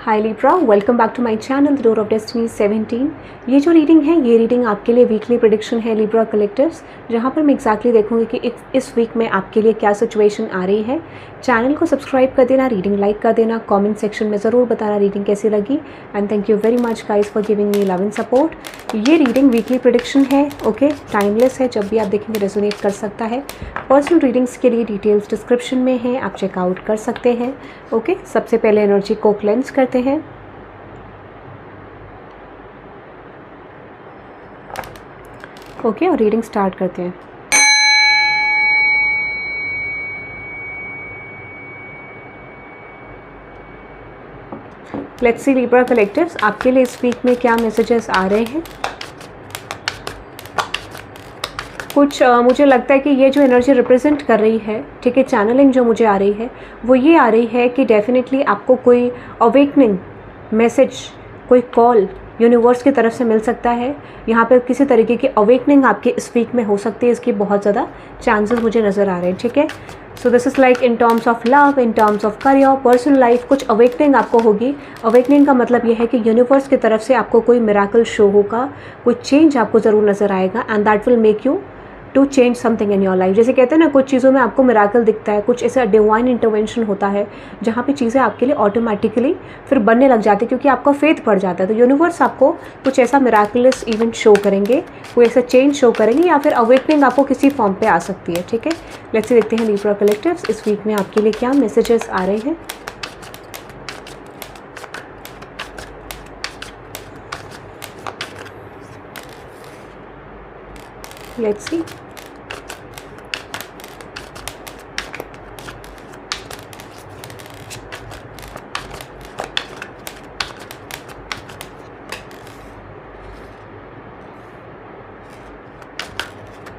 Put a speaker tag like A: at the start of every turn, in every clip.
A: Hi Libra, welcome back to my channel the door of destiny 17। ये जो reading है ये रीडिंग आपके लिए वीकली प्रेडिक्शन है लिब्रा कलेक्टर्स, जहाँ पर मैं एग्जैक्टली देखूंगी कि इस वीक में आपके लिए क्या सिचुएशन आ रही है। चैनल को सब्सक्राइब कर देना, रीडिंग लाइक कर देना, कमेंट सेक्शन में ज़रूर बताना रीडिंग कैसी लगी। And thank you very much guys for giving me love and support. ये रीडिंग वीकली प्रेडिक्शन है, ओके, टाइमलेस है, जब भी आप देखेंगे रेजोनेट कर सकता है। पर्सनल रीडिंग्स के लिए डिटेल्स डिस्क्रिप्शन में है, आप चेकआउट कर सकते हैं। ओके, सबसे पहले एनर्जी को क्लेंस करते हैं। ओके, और रीडिंग स्टार्ट करते हैं। लेट्स सी लिब्रा कलेक्टर्स, आपके लिए इस वीक में क्या मैसेजेस आ रहे हैं। कुछ मुझे लगता है कि ये जो एनर्जी रिप्रेजेंट कर रही है, ठीक है, चैनलिंग जो मुझे आ रही है वो ये आ रही है कि डेफिनेटली आपको कोई अवेकनिंग मैसेज, कोई कॉल यूनिवर्स की तरफ से मिल सकता है। यहाँ पर किसी तरीके की अवेकनिंग आपके इस वीक में हो सकती है, इसकी बहुत ज़्यादा चांसेस मुझे नज़र आ रहे हैं, ठीक है। So this is like in terms of love, in terms of career, personal life, कुछ अवेकनिंग आपको होगी। अवेकनिंग का मतलब ये है कि यूनिवर्स की तरफ से आपको कोई मिराकल शो होगा, कोई चेंज आपको ज़रूर नज़र आएगा and that will make you to change something in your life. जैसे कहते हैं ना, कुछ चीज़ों में आपको मिराकल दिखता है, कुछ ऐसा डिवाइन इंटरवेंशन होता है जहाँ पे चीज़ें आपके लिए ऑटोमेटिकली फिर बनने लग जाती है, क्योंकि आपका फेथ बढ़ जाता है। तो यूनिवर्स आपको कुछ ऐसा मिराकुलस इवेंट शो करेंगे, कोई ऐसा चेंज शो करेंगे, या फिर अवेकनिंग आपको किसी फॉर्म पे आ सकती है, ठीक है। लेट्स सी देखते हैं लिब्रा कलेक्टिव्स इस वीक में आपके लिए क्या मैसेजेस आ रहे हैं। Let's see.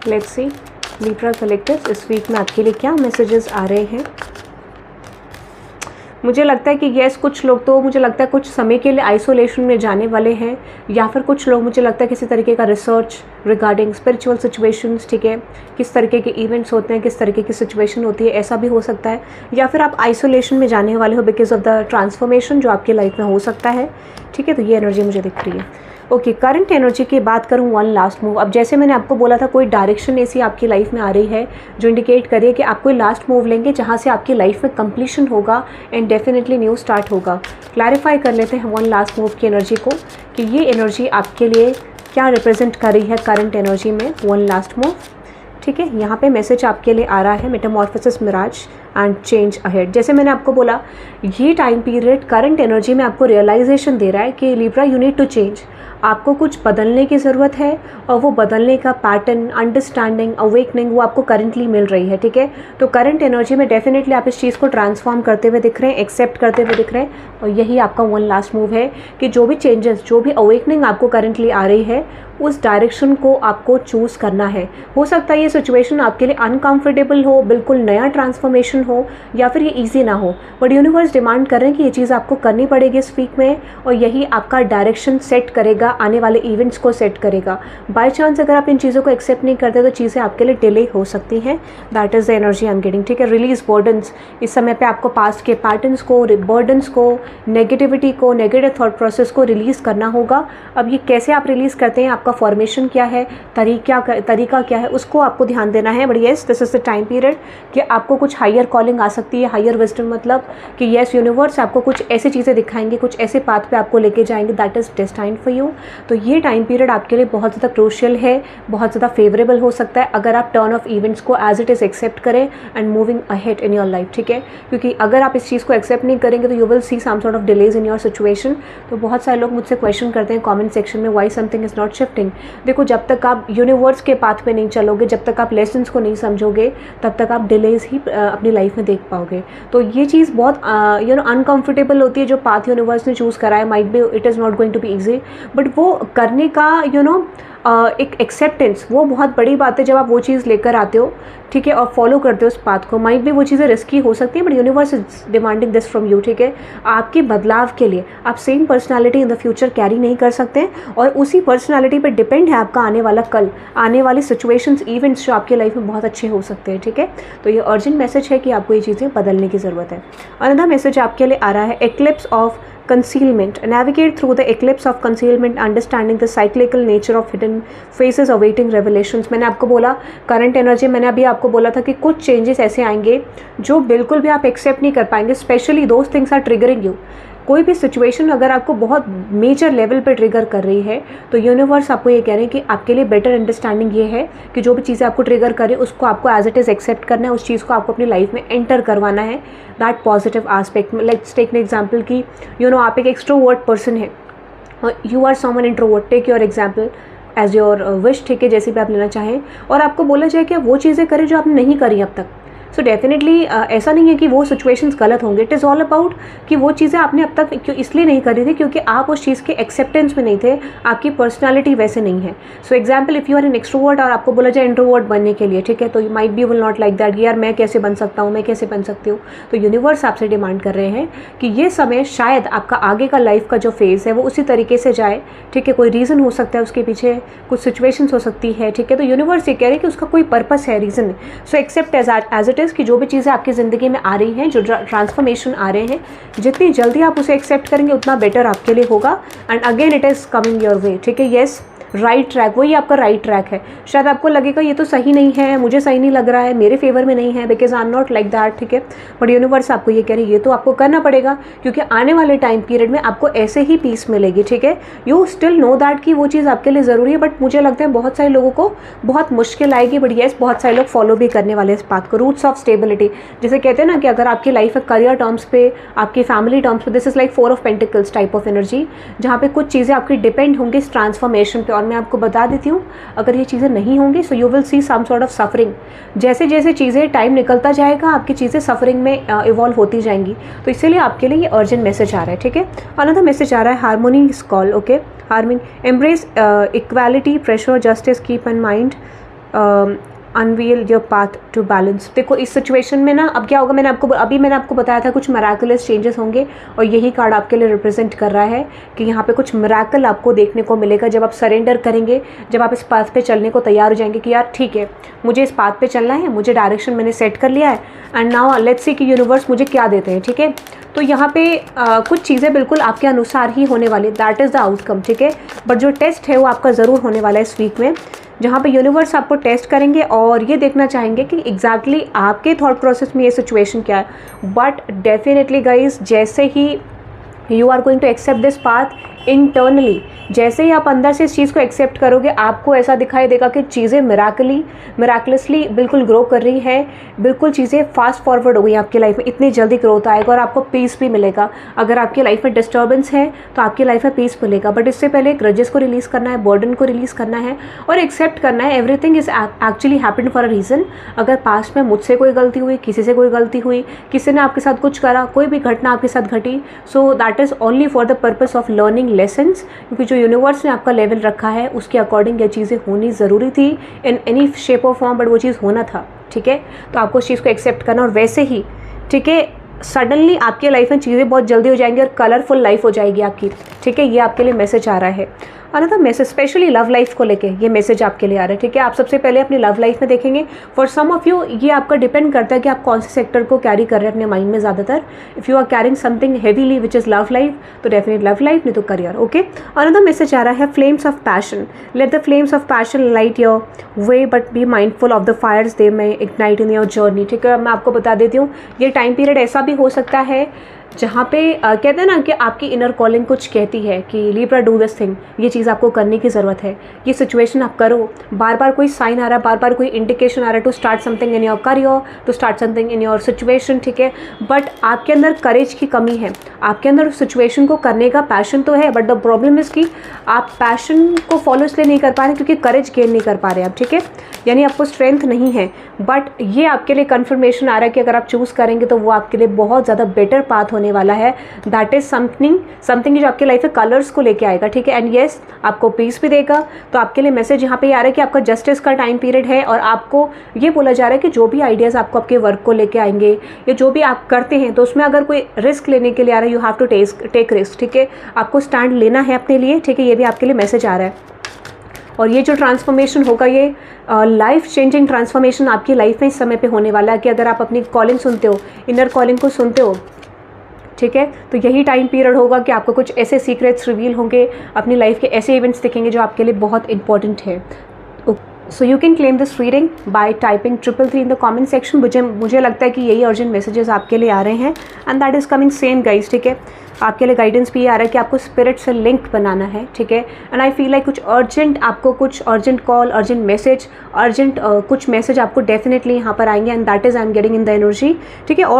A: Let's see Libra collectors इस वीक में आपके लिए क्या मैसेजेस आ रहे हैं। मुझे लगता है कि यस, कुछ लोग तो मुझे लगता है कुछ समय के लिए आइसोलेशन में जाने वाले हैं, या फिर कुछ लोग मुझे लगता है किसी तरीके का रिसर्च रिगार्डिंग स्पिरिचुअल सिचुएशंस, ठीक है, किस तरीके के इवेंट्स होते हैं, किस तरीके की सिचुएशन होती है, ऐसा भी हो सकता है। या फिर आप आइसोलेशन में जाने वाले हो बिकॉज ऑफ द ट्रांसफॉर्मेशन जो आपकी लाइफ में हो सकता है, ठीक है। तो ये एनर्जी मुझे दिख रही है। ओके, करंट एनर्जी की बात करूँ, वन लास्ट मूव। अब जैसे मैंने आपको बोला था, कोई डायरेक्शन ऐसी आपकी लाइफ में आ रही है जो इंडिकेट करिए कि आप कोई लास्ट मूव लेंगे जहाँ से आपकी लाइफ में कंप्लीशन होगा एंड डेफिनेटली न्यू स्टार्ट होगा। क्लैरिफाई कर लेते हैं वन लास्ट मूव की एनर्जी को कि ये एनर्जी आपके लिए क्या रिप्रेजेंट कर रही है करंट एनर्जी में। वन लास्ट मूव, ठीक है। यहाँ पे मैसेज आपके लिए आ रहा है metamorphosis mirage and change ahead. जैसे मैंने आपको बोला, ये टाइम पीरियड करंट एनर्जी में आपको रियलाइजेशन दे रहा है कि Libra you need to change, आपको कुछ बदलने की ज़रूरत है, और वो बदलने का पैटर्न, अंडरस्टैंडिंग, अवेकनिंग वो आपको करंटली मिल रही है, ठीक है। तो करंट एनर्जी में डेफिनेटली आप इस चीज़ को ट्रांसफॉर्म करते हुए दिख रहे हैं, एक्सेप्ट करते हुए दिख रहे हैं, और यही आपका वन लास्ट मूव है कि जो भी चेंजेस, जो भी अवेकनिंग आपको करंटली आ रही है, उस डायरेक्शन को आपको चूज़ करना है। हो सकता है ये सिचुएशन आपके लिए अनकंफर्टेबल हो, बिल्कुल नया ट्रांसफॉर्मेशन हो, या फिर ये इजी ना हो, बट यूनिवर्स डिमांड कर रहे हैं कि ये चीज़ आपको करनी पड़ेगी इस वीक में, और यही आपका डायरेक्शन सेट करेगा, आने वाले इवेंट्स को सेट करेगा। बाय चांस अगर आप इन चीज़ों को एक्सेप्ट नहीं करते तो चीज़ें आपके लिए डिले हो सकती हैं। That is the energy I am getting, ठीक है। रिलीज बर्डन्स, इस समय पे आपको पास्ट के पैटर्न्स को, बर्डन्स को, नेगेटिविटी को, नेगेटिव थॉट प्रोसेस को रिलीज़ करना होगा। अब ये कैसे आप रिलीज़ करते हैं, आपका फॉर्मेशन क्या है, तरीका क्या है, उसको आपको ध्यान देना है। But yes, this is the time period कि आपको कुछ हायर कॉलिंग आ सकती है, हायर विजडम, मतलब कि येस यूनिवर्स आपको कुछ ऐसी चीज़ें दिखाएंगे, कुछ ऐसे पाथ पे आपको लेके जाएंगे that is destined for you. तो ये टाइम पीरियड आपके लिए बहुत ज़्यादा क्रूशियल है, बहुत ज़्यादा फेवरेबल हो सकता है अगर आप टर्न ऑफ इवेंट्स को एज इट इज़ एक्सेप्ट करें and moving ahead in your life, ठीक है। क्योंकि अगर आप इस चीज़ को एक्सेप्ट नहीं करेंगे तो you will see some sort of delays in your situation. तो बहुत सारे लोग मुझसे क्वेश्चन करते हैं कमेंट सेक्शन में, why something is not shifting. देखो, जब तक आप यूनिवर्स के पाथ पे नहीं चलोगे, जब तक आप लेसन्स को नहीं समझोगे, तब तक आप डिलेज ही अपनी लाइफ में देख पाओगे। तो ये चीज़ बहुत अनकंफर्टेबल होती है। जो पाथ यूनिवर्स ने चूज़ करा है, might be it is not going to be easy, but वो करने का एक एक्सेप्टेंस, वो बहुत बड़ी बात है जब आप वो चीज़ लेकर आते हो, ठीक है, और फॉलो करते हो उस पाथ को। माइट भी वो चीज़ें रिस्की हो सकती है, but universe is demanding this from you, ठीक है। आपके बदलाव के लिए आप same personality in the future carry नहीं कर सकते, और उसी पर्सनालिटी पे डिपेंड है आपका आने वाला कल, आने वाली सिचुएशंस, इवेंट्स जो आपके लाइफ में बहुत अच्छे हो सकते हैं, ठीक है। तो ये अर्जेंट मैसेज है कि आपको ये चीज़ें बदलने की ज़रूरत है। अनदर मैसेज आपके लिए आ रहा है, eclipse of concealment. Navigate through the eclipse of concealment, understanding the cyclical nature of hidden phases awaiting revelations. मैंने आपको बोला करंट एनर्जी, मैंने अभी आपको बोला था कि कुछ चेंजेस ऐसे आएंगे जो बिल्कुल भी आप एक्सेप्ट नहीं कर पाएंगे, specially those things are triggering you. कोई भी सिचुएशन अगर आपको बहुत मेजर लेवल पर ट्रिगर कर रही है तो यूनिवर्स आपको ये कह रहे हैं कि आपके लिए बेटर अंडरस्टैंडिंग ये है कि जो भी चीज़ें आपको ट्रिगर करें उसको आपको एज इट इज़ एक्सेप्ट करना है, उस चीज़ को आपको अपनी लाइफ में एंटर करवाना है. That positive aspect. Let's take an example कि आप एक एक्सट्रोवर्ट पर्सन है और you are someone introvert. Take your example as your wish, ठीक है, जैसे भी आप लेना चाहें, और आपको बोला जाए कि आप वो चीज़ें करें जो आपने नहीं करी अब तक. सो डेफिनेटली ऐसा नहीं है कि वो सिचुएशंस गलत होंगे. इट इज़ ऑल अबाउट कि वो चीज़ें आपने अब तक क्यों इसलिए नहीं करी थी क्योंकि आप उस चीज़ के एक्सेप्टेंस में नहीं थे, आपकी पर्सनालिटी वैसे नहीं है. So example, if you are an extrovert और आपको बोला जाए इंट्रोवर्ट बनने के लिए, ठीक है, तो you might be will not like that. यार मैं कैसे बन सकता हूँ, मैं कैसे बन सकती हूँ. तो यूनिवर्स आपसे डिमांड कर रहे हैं कि ये समय शायद आपका आगे का लाइफ का जो फेज़ है वो उसी तरीके से जाए, ठीक है. कोई रीज़न हो सकता है उसके पीछे, कुछ सिचुएशंस हो सकती है, ठीक है. तो यूनिवर्स ये कह रहे हैं कि उसका कोई पर्पस है, रीज़न है. So except as it is कि जो भी चीज़ें आपकी ज़िंदगी में आ रही हैं, जो ट्रांसफॉर्मेशन आ रहे हैं, जितनी जल्दी आप उसे एक्सेप्ट करेंगे उतना बेटर आपके लिए होगा. And again it is coming your way, ठीक है. येस, राइट ट्रैक, वही आपका राइट ट्रैक है. शायद आपको लगेगा ये तो सही नहीं है, मुझे सही नहीं लग रहा है, मेरे फेवर में नहीं है, because I am not like that, ठीक है. बट यूनिवर्स आपको ये कह रही है ये तो आपको करना पड़ेगा क्योंकि आने वाले टाइम पीरियड में आपको ऐसे ही पीस मिलेगी, ठीक है. यू स्टिल नो दैट कि वो चीज़ आपके लिए ज़रूरी है, बट मुझे लगता है बहुत सारे लोगों को बहुत मुश्किल आएगी. बट येस, बहुत सारे लोग फॉलो भी करने वाले इस बात को. रूट्स ऑफ स्टेबिलिटी, जैसे कहते हैं ना कि अगर आपकी लाइफ है करियर टर्म्स पे, आपकी फैमिली टर्म्स पे, this is like 4 of pentacles type of energy, जहाँ पे कुछ चीज़ें आपकी डिपेंड होंगी इस ट्रांसफॉर्मेशन पे. और मैं आपको बता देती हूँ, अगर ये चीज़ें नहीं होंगी so you will see some sort of suffering. जैसे जैसे चीज़ें टाइम निकलता जाएगा आपकी चीज़ें सफरिंग में इवॉल्व होती जाएंगी. तो इसीलिए आपके लिए ये अर्जेंट मैसेज आ रहा है, ठीक है. अनदर मैसेज आ रहा है, harmony is call, okay. Harmony, embrace equality, pressure, justice, keep in mind, unveil your path to balance. देखो इस सिचुएशन में ना अब क्या होगा, मैंने आपको बताया था कुछ मिराकुलस चेंजेस होंगे और यही कार्ड आपके लिए रिप्रेजेंट कर रहा है कि यहाँ पे कुछ मिराकल आपको देखने को मिलेगा जब आप सरेंडर करेंगे, जब आप इस पाथ पे चलने को तैयार हो जाएंगे कि यार ठीक है मुझे इस पाथ पे चलना है, मुझे डायरेक्शन मैंने सेट कर लिया है एंड नाउ लेट्स सी कि यूनिवर्स मुझे क्या देते हैं, ठीक है. तो यहाँ पे कुछ चीज़ें बिल्कुल आपके अनुसार ही होने वाली, दैट इज़ द आउटकम, ठीक है. बट जो टेस्ट है वो आपका ज़रूर होने वाला है इस वीक में, जहाँ पे यूनिवर्स आपको टेस्ट करेंगे और ये देखना चाहेंगे कि एग्जैक्टली आपके थॉट प्रोसेस में ये सिचुएशन क्या है. बट डेफिनेटली गाइज, जैसे ही you are going to accept this path internally, जैसे ही आप अंदर से इस चीज़ को एक्सेप्ट करोगे आपको ऐसा दिखाई देगा कि चीज़ें मिराकुलसली बिल्कुल ग्रो कर रही है, बिल्कुल चीज़ें फास्ट फॉरवर्ड हो गई आपकी लाइफ में, इतनी जल्दी ग्रोथ आएगा और आपको पीस भी मिलेगा. अगर आपकी लाइफ में डिस्टर्बेंस है तो आपकी लाइफ में पीस मिलेगा. बट इससे पहले ग्रजेस को रिलीज़ करना है, बर्डन को रिलीज़ करना है और एक्सेप्ट करना है everything is actually happened for a reason. अगर पास्ट में मुझसे कोई गलती हुई, किसी से कोई गलती हुई, किसी ने आपके साथ कुछ करा, कोई भी घटना आपके साथ घटी, so that is only for the purpose of learning lessons. क्योंकि जो यूनिवर्स ने आपका लेवल रखा है उसके अकॉर्डिंग ये चीज़ें होनी ज़रूरी थी in any shape of form, but वो चीज़ होना था, ठीक है. तो आपको उस चीज़ को एक्सेप्ट करना और वैसे ही, ठीक है, सडनली आपकी लाइफ में चीज़ें बहुत जल्दी हो जाएंगी और कलरफुल लाइफ हो जाएगी आपकी, ठीक है. ये आपके लिए मैसेज आ रहा है. Another message specially love life को लेके ये मैसेज आपके लिए आ रहा है, ठीक है. आप सबसे पहले अपनी लव लाइफ में देखेंगे. फॉर सम ऑफ यू ये आपका डिपेंड करता है कि आप कौन से सेक्टर को कैरी कर रहे हैं अपने माइंड में ज़्यादातर. If you are carrying something heavily which is love life तो डेफिनेट लव लाइफ, नहीं तो करियर, ओके. अनदर मैसेज आ रहा है, flames of passion, let the flames of passion light your way but be mindful of the fires they may ignite in your journey, ठीक है. मैं आपको बता देती हूँ ये टाइम पीरियड ऐसा भी हो सकता है जहाँ पे कहते हैं ना कि आपकी इनर कॉलिंग कुछ कहती है कि लिब्रा डू दिस थिंग, ये चीज़ आपको करने की ज़रूरत है, ये सिचुएशन आप करो. बार बार कोई साइन आ रहा है, बार बार कोई इंडिकेशन आ रहा है to start something in your career, to start something in your situation, ठीक है. बट आपके अंदर करेज की कमी है, आपके अंदर सिचुएशन को करने का पैशन तो है, बट द प्रॉब्लम इज़ कि आप पैशन को फॉलो इसलिए नहीं कर पा रहे क्योंकि करेज गेन नहीं कर पा रहे आप, ठीक है. यानी आपको स्ट्रेंथ नहीं है. बट ये आपके लिए कन्फर्मेशन आ रहा है कि अगर आप चूज़ करेंगे तो वो आपके लिए बहुत ज़्यादा बेटर पाथ होने वाला है. दैट इज समथिंग जो आपके लाइफ में कलर्स को लेके आएगा, ठीक है. एंड येस, आपको पीस भी देगा. तो आपके लिए मैसेज यहाँ पे आ रहा है कि आपका जस्टिस का टाइम पीरियड है और आपको ये बोला जा रहा है कि जो भी आइडियाज़ आपको आपके वर्क को लेके आएंगे या जो भी आप करते हैं तो उसमें अगर कोई रिस्क लेने के लिए आ रहा है, you have to take risk, ठीक है. आपको स्टैंड लेना है अपने लिए, ठीक है. ये भी आपके लिए मैसेज आ रहा है. और ये जो ट्रांसफॉर्मेशन होगा ये लाइफ चेंजिंग ट्रांसफॉर्मेशन आपकी लाइफ में इस समय पे होने वाला है कि अगर आप अपनी कॉलिंग सुनते हो, इनर कॉलिंग को सुनते हो, ठीक है। तो यही टाइम पीरियड होगा कि आपको कुछ ऐसे सीक्रेट्स रिवील होंगे, अपनी लाइफ के ऐसे इवेंट्स दिखेंगे जो आपके लिए बहुत इंपॉर्टेंट है। So you can claim this reading by typing 333 in the comment section. मुझे लगता है कि यही अर्जेंट मैसेजेस आपके लिए आ रहे हैं and that is coming same guys, ठीक है। आपके लिए गाइडेंस भी आ रहा है कि आपको स्पिरिट से लिंक बनाना है, ठीक है। एंड आई फील लाइक कुछ अर्जेंट कॉल, अर्जेंट मैसेज, कुछ मैसेज आपको डेफिनेटली यहाँ पर आएंगे and that is I am getting in the energy, ठीक है। और